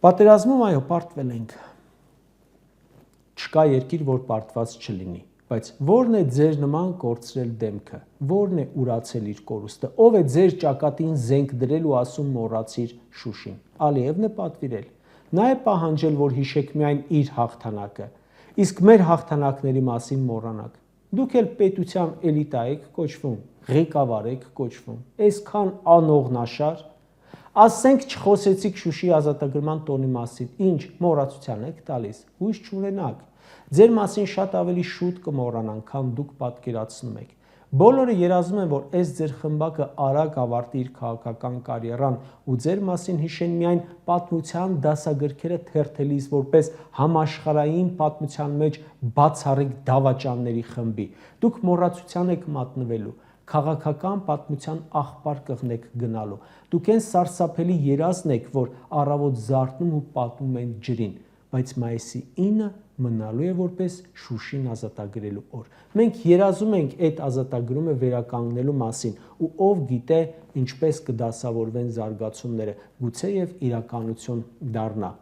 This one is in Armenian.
Պատերազմում այո պարտվել ենք, չկա երկիր, որ պարտված չլինի, բայց որն է ձեր նման կորցրել դեմքը, որն է ուրացել իր կորուստը, ով է ձեր ճակատին զենք դրել ու ասում մոռացիր Շուշին, Ալիևն է պատվիրել, նա է պահանջել, որ հիշեք միայն իր հաղթանակը, իսկ մեր հաղթանակների մասին մոռանաք, դուք էլ պետության էլիտա եք կոչվում, ղեկավար եք կոչվում, այսքան անողնաշար, ասենք չխոսեցիք Շուշի ազատագրման տոնի մասին, ինչ մոռացության եք տալիս, հույս չունենաք, ձեր մասին շատ ավելի շուտ կմոռանան, քան դուք պատկերացնում եք, բոլորը երազում են, որ այս ձեր խմբակը արագ ավարտի իր քաղաքական կարիերան ու ձեր մասին հիշեն միայն պատմության դասագրքերը թերթելիս որպես համաշխարհային պատմության մեջ բացառիկ դավաճանների խմբի, դուք մոռացության եք մատնվելու, քաղաքական պատմության աղբար կղնեք գնալու, դուք այն սարսափելի երազն եք, որ առավոտ զարթնում ու պատմում են ջրին, բայց մայիսի 9-ը մնալու է որպես Շուշին ազատագրելու օր, մենք երազում ենք այդ ազատագրումը վերականգնելու մասին ու ով գիտե ինչպես կդասավորվեն զարգացումները, գուցե և իրականություն դառնա